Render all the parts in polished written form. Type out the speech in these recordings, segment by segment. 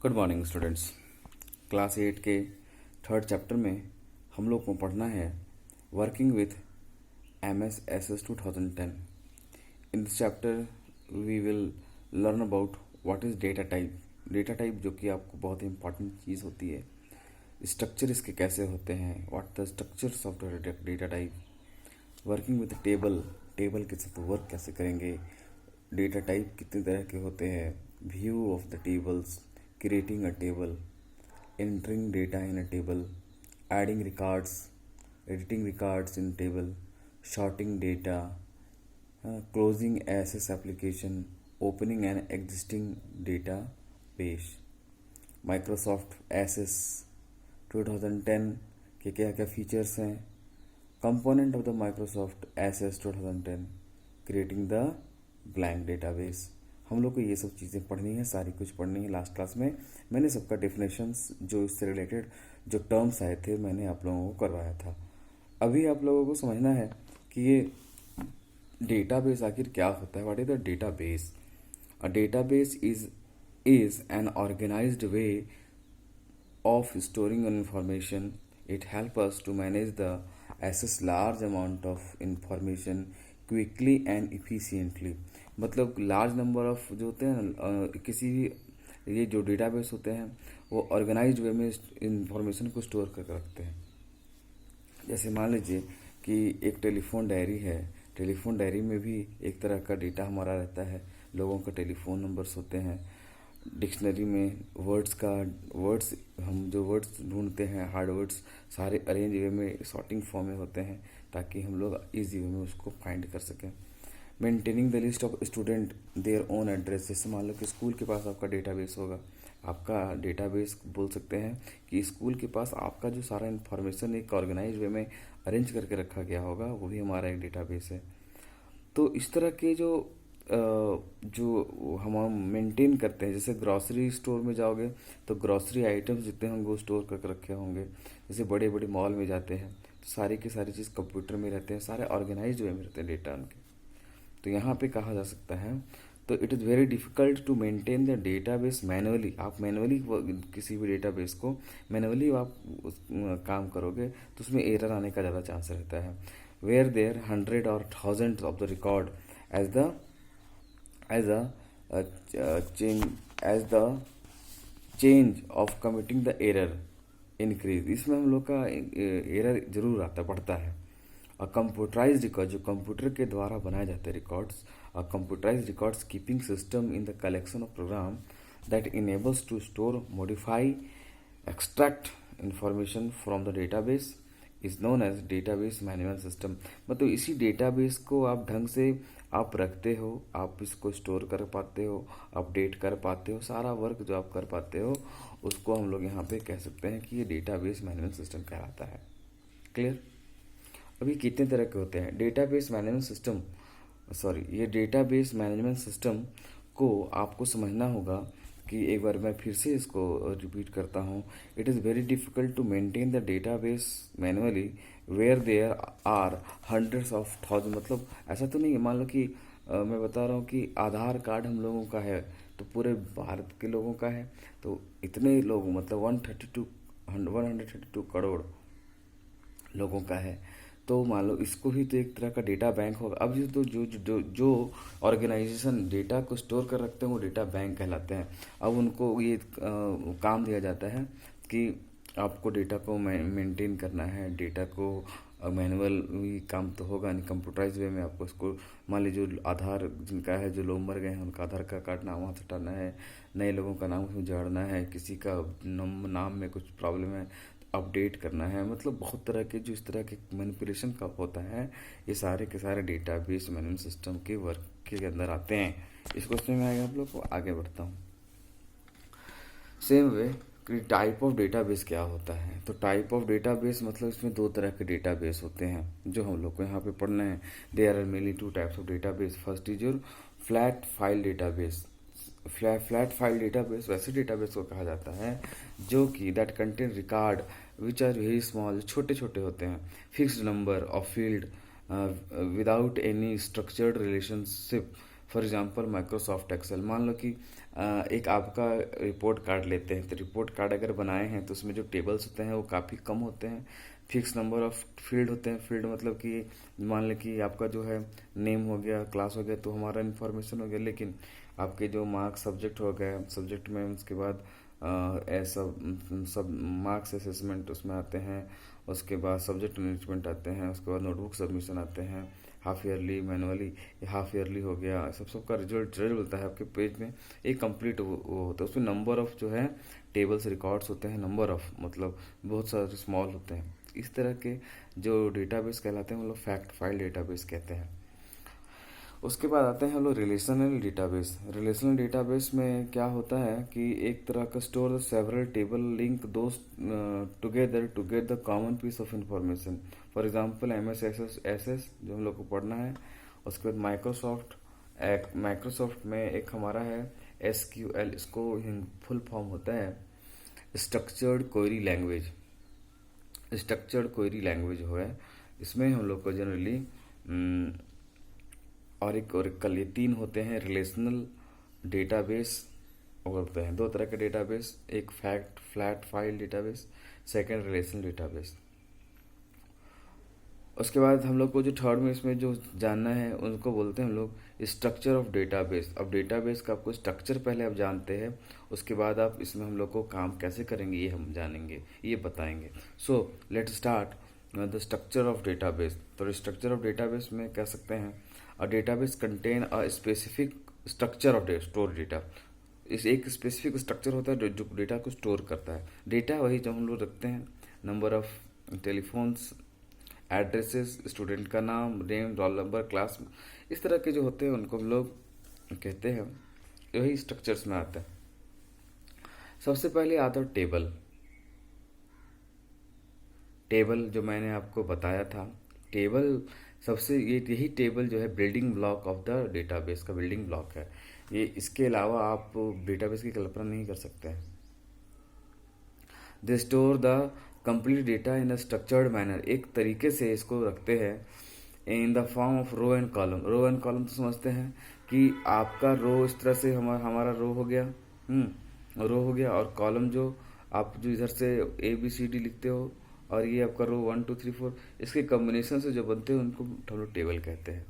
Good morning students. Class 8 के third chapter में हम लोग को पढ़ना है working with MS-SS 2010। In this chapter we will learn about what is data type. Data type जो कि आपको बहुत ही इंपॉर्टेंट चीज़ होती है। स्ट्रक्चर इसके कैसे होते हैं, what the structures of data type. Working with table, table के साथ वर्क कैसे करेंगे, डेटा टाइप कितने तरह के होते हैं, view of the tables, creating a table, entering data in a table, adding records, editing records in table, sorting data, closing access application, opening an existing database। Microsoft Access 2010 के क्या क्या features हैं, component of the Microsoft Access 2010, creating the blank database. हम लोग को ये सब चीज़ें पढ़नी है, सारी कुछ पढ़नी है। लास्ट क्लास में मैंने सबका डेफिनेशंस जो इससे रिलेटेड जो टर्म्स आए थे मैंने आप लोगों को करवाया था। अभी आप लोगों को समझना है कि ये डेटाबेस आखिर क्या होता है। What is the database? A database is an organized way of storing an information. It helps us to manage the access large amount of information quickly and efficiently। मतलब लार्ज नंबर ऑफ जो होते हैं ना, किसी भी ये जो database होते हैं वो ऑर्गेनाइज्ड वे में इंफॉर्मेशन को स्टोर करके रखते हैं। जैसे मान लीजिए कि एक टेलीफोन डायरी है। टेलीफोन डायरी में भी एक तरह का डेटा हमारा रहता है, लोगों का टेलीफोन नंबर्स होते हैं। डिक्शनरी में वर्ड्स हम जो वर्ड्स ढूंढते हैं, हार्ड वर्ड्स सारे अरेंज वे में सॉर्टिंग फॉर्म में होते हैं ताकि हम लोग इजी वे में उसको फाइंड कर सकें। Maintaining the list of student their own address. जैसे मान लो कि स्कूल के पास आपका डेटाबेस होगा, आपका डेटाबेस बोल सकते हैं कि स्कूल के पास आपका जो सारा इन्फॉर्मेशन एक ऑर्गेनाइज वे में अरेंज करके रखा गया होगा, वो भी हमारा एक डेटाबेस है। तो इस तरह के जो हम मेंटेन करते हैं, जैसे ग्रॉसरी स्टोर में जाओगे तो ग्रॉसरी आइटम्स जितने होंगे वो स्टोर करके रखे होंगे। जैसे बड़े बड़े मॉल में जाते हैं तो सारी की सारी चीज़ कंप्यूटर में रहते हैं, सारे ऑर्गेनाइज वे में रहते हैं डेटा उनके। तो यहाँ पे कहा जा सकता है, तो it is very difficult to maintain the database manually. आप मैनुअली किसी भी डेटाबेस को मैनुअली आप काम करोगे तो उसमें एरर आने का ज़्यादा चांस रहता है। वेयर देयर हंड्रेड और thousand of the record as the as a change as the change of committing the error increase। इसमें हम लोग का एरर जरूर आता बढ़ता है। अ कंप्यूटराइज रिकॉर्ड, जो कंप्यूटर के द्वारा बनाए जाते हैं records, a computerise records keeping system in the collection of program that enables to store, modify, extract information from the database is known as database management system. मतलब इसी database को आप ढंग से आप रखते हो, आप इसको स्टोर कर पाते हो, अपडेट कर पाते हो, सारा वर्क जो आप कर पाते हो उसको हम लोग यहाँ पे कह सकते हैं कि ये डेटाबेस मैनेजमेंट सिस्टम कहलाता है। क्लियर? अभी कितने तरह के होते हैं डेटाबेस मैनेजमेंट सिस्टम, ये डेटाबेस मैनेजमेंट सिस्टम को आपको समझना होगा कि एक बार मैं फिर से इसको रिपीट करता हूँ। It is very difficult to maintain the database manually where there are hundreds of thousand. मतलब ऐसा तो नहीं है, मान लो कि मैं बता रहा हूँ कि आधार कार्ड हम लोगों का है तो पूरे भारत के लोगों का है, तो इतने लोग मतलब 132 करोड़ लोगों का है। तो मान लो इसको भी तो एक तरह का डेटा बैंक होगा। अब ये तो जो ऑर्गेनाइजेशन डेटा को स्टोर कर रखते हैं वो डेटा बैंक कहलाते हैं। अब उनको ये काम दिया जाता है कि आपको डेटा को मेंटेन करना है, डेटा को मैनुअल भी काम तो होगा नहीं, कंप्यूटराइज वे में आपको उसको मान लीजिए जो आधार जिनका है, जो लोग मर गए हैं उनका आधार का कार्ड नाम वहाँ से हटाना है, नए लोगों का नाम उसमें जोड़ना है, किसी का नाम में कुछ प्रॉब्लम है अपडेट करना है। मतलब बहुत तरह के जो इस तरह के मैनिपुलेशन का होता है, ये सारे के सारे डेटाबेस मैनेजमेंट सिस्टम के वर्क के अंदर आते हैं। इसको समझ में आएगा आप लोग को? आगे बढ़ता हूँ। सेम वे कि टाइप ऑफ डेटाबेस क्या होता है। तो टाइप ऑफ डेटाबेस मतलब इसमें दो तरह के डेटाबेस होते हैं जो हम लोग को यहाँ पे पढ़ना है। There are mainly two types of database. First is your flat file database. Flat file database वैसे डेटाबेस को कहा जाता है जो कि that contain record which are very small, छोटे छोटे होते हैं, fixed number of field without any structured relationship for example Microsoft Excel, मान लो कि एक आपका रिपोर्ट कार्ड लेते हैं, तो रिपोर्ट कार्ड अगर बनाए हैं तो उसमें जो टेबल्स होते हैं वो काफ़ी कम होते हैं, फिक्स नंबर ऑफ फील्ड होते हैं। फील्ड मतलब कि मान लें कि आपका जो है नेम हो गया, क्लास हो गया, तो हमारा इन्फॉर्मेशन हो गया, लेकिन आपके जो मार्क्स सब्जेक्ट हो गए, सब्जेक्ट में उसके बाद ऐसा सब मार्क्स असेसमेंट उसमें आते हैं, उसके बाद सब्जेक्ट मैनेजमेंट आते हैं, उसके बाद नोटबुक सबमिशन आते हैं, half yearly, manually, half yearly हो गया, सबका रिजल्ट मिलता है आपके पेज में। एक कंप्लीट वो होता है, उसमें नंबर ऑफ जो है टेबल्स रिकॉर्ड्स होते हैं, नंबर ऑफ मतलब बहुत सारे स्मॉल होते हैं। इस तरह के जो डेटाबेस कहलाते हैं, मतलब फैक्ट फाइल डेटाबेस कहते हैं। उसके बाद आते हैं हम लोग रिलेशनल डेटाबेस। रिलेशनल डेटाबेस में क्या होता है कि एक तरह का store several table link those together to get the common piece of information. For example MS Access जो हम लोग को पढ़ना है। उसके बाद माइक्रोसॉफ्ट में एक हमारा है SQL, इसको फुल फॉर्म होता है structured query language. Structured query language हो है, इसमें हम लोग को जनरली ओरेकल, ये तीन होते हैं रिलेशनल डेटाबेस। और होते हैं दो तरह के डेटाबेस, एक flat file database, second relational database. उसके बाद हम लोग को जो थर्ड में इसमें जो जानना है उनको बोलते हैं हम लोग स्ट्रक्चर ऑफ डेटाबेस। अब डेटाबेस का आपको स्ट्रक्चर पहले आप जानते हैं, उसके बाद आप इसमें हम लोग को काम कैसे करेंगे ये हम जानेंगे, ये बताएंगे। So let's start the structure of database. तो स्ट्रक्चर ऑफ डेटाबेस में कह सकते हैं a database contain a specific structure of store data. इस एक स्पेसिफिक स्ट्रक्चर होता है जो डेटा को स्टोर करता है। डेटा वही जो हम लोग रखते हैं, number of telephones, addresses, student का नाम, नेम, रोल नंबर, क्लास, इस तरह के जो होते हैं उनको हम लोग कहते हैं, यही स्ट्रक्चर्स में आता है। सबसे पहले आता है टेबल। टेबल जो मैंने आपको बताया था, टेबल सबसे यही टेबल जो है building block of the database का बिल्डिंग ब्लॉक है। ये इसके अलावा आप डेटाबेस की कल्पना नहीं कर सकते हैं। They store the complete data in a structured manner, एक तरीके से इसको रखते हैं in the form of row and column. Row and column तो समझते हैं कि आपका रो इस तरह से हमारा रो हो गया, रो हो गया, और कॉलम जो आप जो इधर से ABCD लिखते हो, और ये आपका रो 1 2 3 4, इसके कॉम्बिनेशन से जो बनते हैं उनको हम लोग टेबल कहते हैं।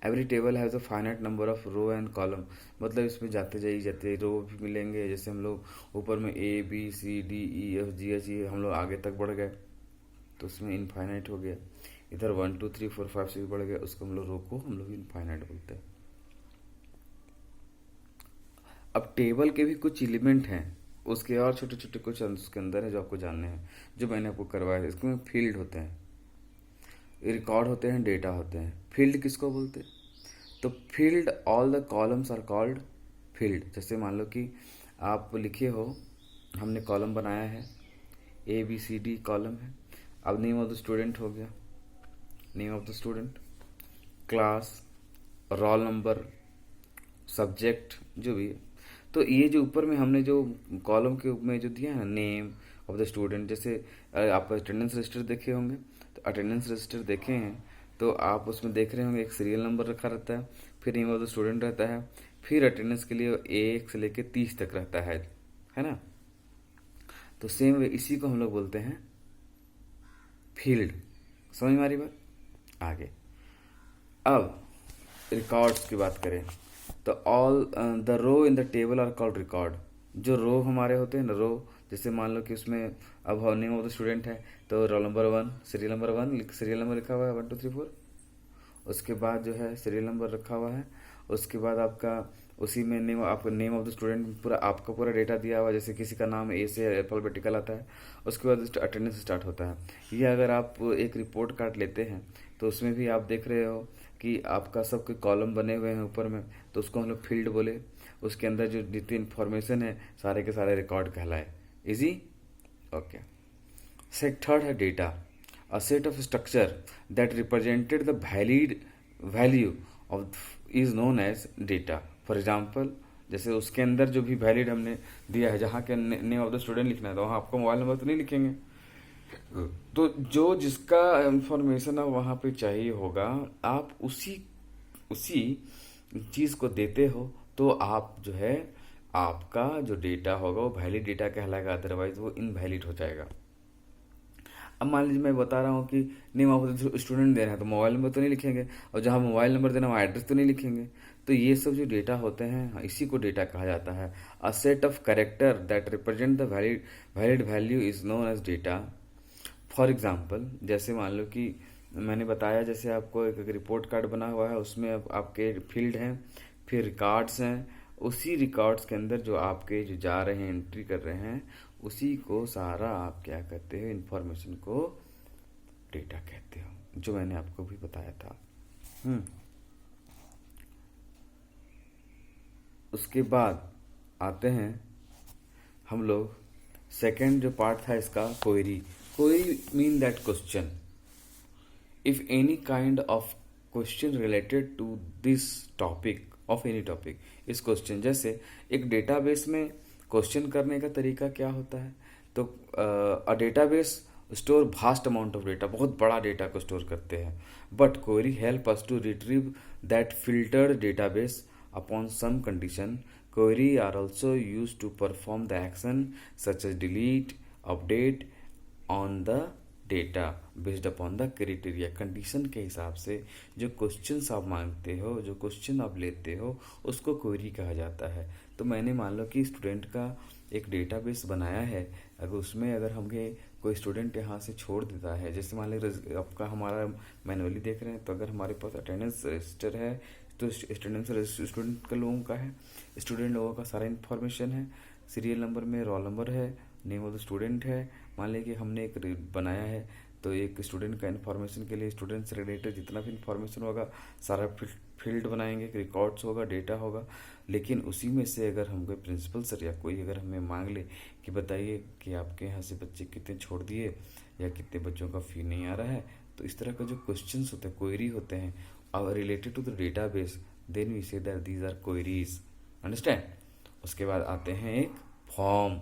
Every table has a finite number of row and column, मतलब इसमें जाते रो भी मिलेंगे। जैसे हम लोग ऊपर में ABCDEFGH हम लोग आगे तक बढ़ गए तो उसमें इनफाइनाइट हो गया। इधर 1 2 3 4 5 6 बढ़ गया, उसको हम लोग रो को हम लोग इनफाइनाइट बोलते हैं। अब टेबल के भी कुछ एलिमेंट हैं, उसके और छोटे छोटे कुछ उसके अंदर है जो आपको जानने हैं, जो मैंने आपको करवाया है। इसमें फील्ड होते हैं, रिकॉर्ड होते हैं, डेटा होते हैं। फील्ड किसको बोलते हैं? तो field, all the columns are called field. जैसे मान लो कि आप लिखे हो, हमने कॉलम बनाया है, ABCD कॉलम है। अब नेम ऑफ द स्टूडेंट हो गया, name of the student, class, roll number, subject, जो भी है। तो ये जो ऊपर में हमने जो कॉलम के में जो दिया है नेम ऑफ द स्टूडेंट, जैसे आप अटेंडेंस रजिस्टर देखे होंगे, तो अटेंडेंस रजिस्टर देखे हैं तो आप उसमें देख रहे होंगे एक सीरियल नंबर रखा रहता है, फिर नेम ऑफ द स्टूडेंट रहता है, फिर अटेंडेंस के लिए 1 से लेके 30 तक रहता है ना। तो सेम इसी को हम लोग बोलते हैं फील्ड। समझ में आ रही बात? आगे अब रिकॉर्ड्स की बात करें तो all the row in the table are called record. जो रो हमारे होते हैं ना, रो, जैसे मान लो कि उसमें अब नेम ऑफ द स्टूडेंट है तो roll number 1, serial number 1, serial number लिखा हुआ है 1 2 3 4। उसके बाद जो है सीरियल नंबर रखा हुआ है। उसके बाद आपका उसी में नेम, आपका नेम ऑफ द स्टूडेंट पूरा आपका पूरा डेटा दिया हुआ है, जैसे किसी का नाम A से अल्फाबेटिकल आता है। उसके बाद अटेंडेंस स्टार्ट होता है। ये अगर आप एक रिपोर्ट कार्ड लेते हैं तो उसमें भी आप देख रहे हो कि आपका सबके कॉलम बने हुए हैं ऊपर में, तो उसको हम लोग फील्ड बोले। उसके अंदर जो जितनी इन्फॉर्मेशन है सारे के सारे रिकॉर्ड कहलाए। इजी? ओके। थर्ड है data, a set of structure that represented the valid value of is known as data. For example, जैसे उसके अंदर जो भी वैलिड हमने दिया है, जहाँ के नेम ऑफ द स्टूडेंट लिखना है तो वहाँ आपको मोबाइल नंबर तो नहीं लिखेंगे, तो जो जिसका इंफॉर्मेशन अब वहाँ पे चाहिए होगा, आप उसी चीज़ को देते हो तो आप जो है आपका जो डेटा होगा वो वैलिड डेटा कहलाएगा, अदरवाइज वो इनवैलिड हो जाएगा। अब मान लीजिए मैं बता रहा हूँ कि name of the student they रहे हैं तो मोबाइल नंबर तो नहीं लिखेंगे, और जहाँ मोबाइल नंबर देना वहाँ एड्रेस तो नहीं लिखेंगे। तो ये सब जो डेटा होते हैं, हाँ, इसी को डेटा कहा जाता है। A set of character that represent the valid value is known as data. For example, जैसे मान लो कि मैंने बताया, जैसे आपको एक रिपोर्ट कार्ड बना हुआ है, उसमें आपके फील्ड हैं, फिर रिकॉर्ड्स हैं। उसी रिकॉर्ड्स के अंदर जो आपके जो जा रहे हैं, एंट्री कर रहे हैं, उसी को सारा आप क्या कहते हो, इंफॉर्मेशन को डेटा कहते हो, जो मैंने आपको भी बताया था। उसके बाद आते हैं हम लोग, सेकंड जो पार्ट था इसका, query. Query mean that question, if any kind of question related to this topic of any topic इस क्वेश्चन, जैसे एक डेटाबेस में क्वेश्चन करने का तरीका क्या होता है, तो a database store vast amount of data, बहुत बड़ा डेटा को स्टोर करते हैं, but query help us to retrieve that filtered database upon some condition. Query are also use to perform the action such as delete, update on the data based upon the criteria. Condition के हिसाब से जो questions आप मांगते हो, जो question आप लेते हो, उसको क्वेरी कहा जाता है। तो मैंने मान लो कि स्टूडेंट का एक डेटाबेस बनाया है, अगर उसमें अगर हमें कोई स्टूडेंट यहाँ से छोड़ देता है, जैसे मान लीजिए आपका हमारा मैनुअली देख रहे हैं, तो अगर हमारे पास अटेंडेंस रजिस्टर है, तो अटेंडेंस स्टूडेंट का लोगों का है, स्टूडेंट लोगों का सारा इन्फॉर्मेशन है, सीरियल नंबर में रोल नंबर है, नेम ऑफ द स्टूडेंट है। मान लें कि हमने एक बनाया है, तो एक स्टूडेंट का इन्फॉर्मेशन के लिए स्टूडेंट से रिलेटेड जितना भी इन्फॉर्मेशन होगा सारा फील्ड बनाएंगे, रिकॉर्ड्स होगा, डेटा होगा। लेकिन उसी में से अगर हम कोई प्रिंसिपल सर या कोई अगर हमें मांग ले कि बताइए कि आपके यहाँ से बच्चे कितने छोड़ दिए या कितने बच्चों का फी नहीं आ रहा है, तो इस तरह का जो क्वेश्चंस होते हैं, क्वेरी होते हैं और related to the database, then we say that these are queries. Understand. उसके बाद आते हैं एक form.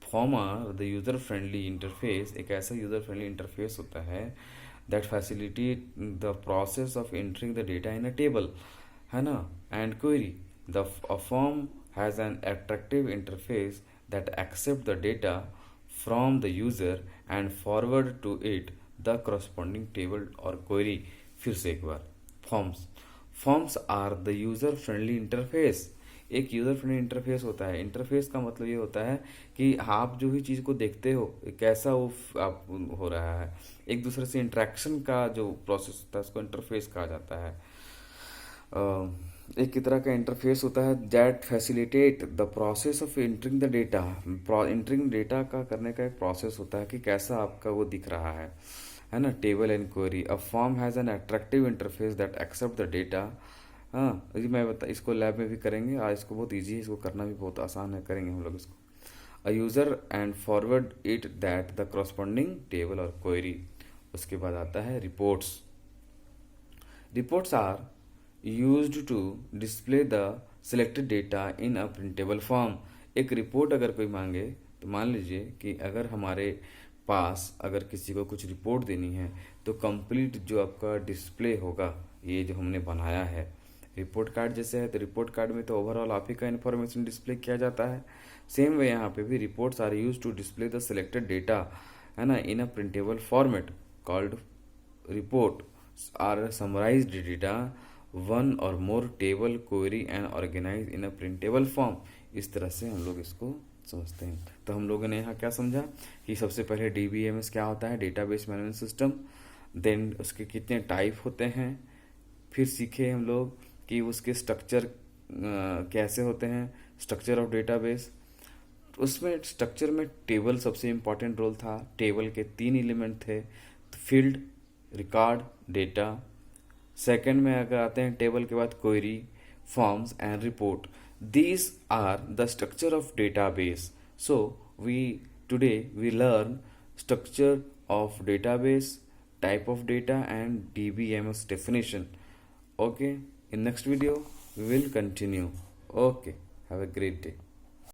Form are the user friendly interface, एक ऐसा यूजर फ्रेंडली इंटरफेस होता है that facilitate the process of entering the data in a table, है ना, and query. The form has an attractive interface that accept the data from the user and forward to it the corresponding table और query. फिर से एक बार, forms are the user friendly interface, एक user friendly interface होता है। Interface का मतलब ये होता है कि आप जो भी चीज़ को देखते हो कैसा वो आप हो रहा है, एक दूसरे से इंटरेक्शन का जो प्रोसेस होता है उसको इंटरफेस कहा जाता है। एक तरह का इंटरफेस होता है that facilitate the process of entering the data. Entering data का करने का एक प्रोसेस होता है कि कैसा आपका वो दिख रहा है ना। Table and query, a form has an attractive interface that accept the data. हाँ, ये मैं इसको लैब में भी करेंगे, आज इसको बहुत इजी है, इसको करना भी बहुत आसान है, करेंगे हम लोग इसको। A user and forward it that the corresponding table और क्वेरी। उसके बाद आता है reports. Reports are used to display the selected data in a printable form. एक रिपोर्ट अगर कोई मांगे, तो मान लीजिए कि अगर हमारे पास अगर किसी को कुछ रिपोर्ट देनी है, तो कंप्लीट जो आपका डिस्प्ले होगा, ये जो हमने बनाया है रिपोर्ट कार्ड जैसे है, तो रिपोर्ट कार्ड में तो ओवरऑल आप ही का इन्फॉर्मेशन डिस्प्ले किया जाता है। सेम वे यहाँ पे भी reports are use to display the selected data, है ना, in a printable format called report are summarised data one or more table query and organise in a printable form. इस तरह से हम लोग इसको समझते हैं। तो हम लोगों ने यहाँ क्या समझा कि सबसे पहले DBMS क्या होता है, डेटाबेस मैनेजमेंट सिस्टम, देन उसके कितने टाइप होते हैं, फिर सीखे हम लोग कि उसके स्ट्रक्चर कैसे होते हैं, स्ट्रक्चर ऑफ डेटाबेस। उसमें स्ट्रक्चर में टेबल सबसे इम्पॉर्टेंट रोल था। टेबल के 3 एलिमेंट थे, फील्ड, रिकॉर्ड, डेटा। सेकंड में अगर आते हैं टेबल के बाद query, forms and report. These are the structure of database. So we today we learn structure of database, type of data and DBMS definition. Okay, in next video we will continue. Okay, have a great day.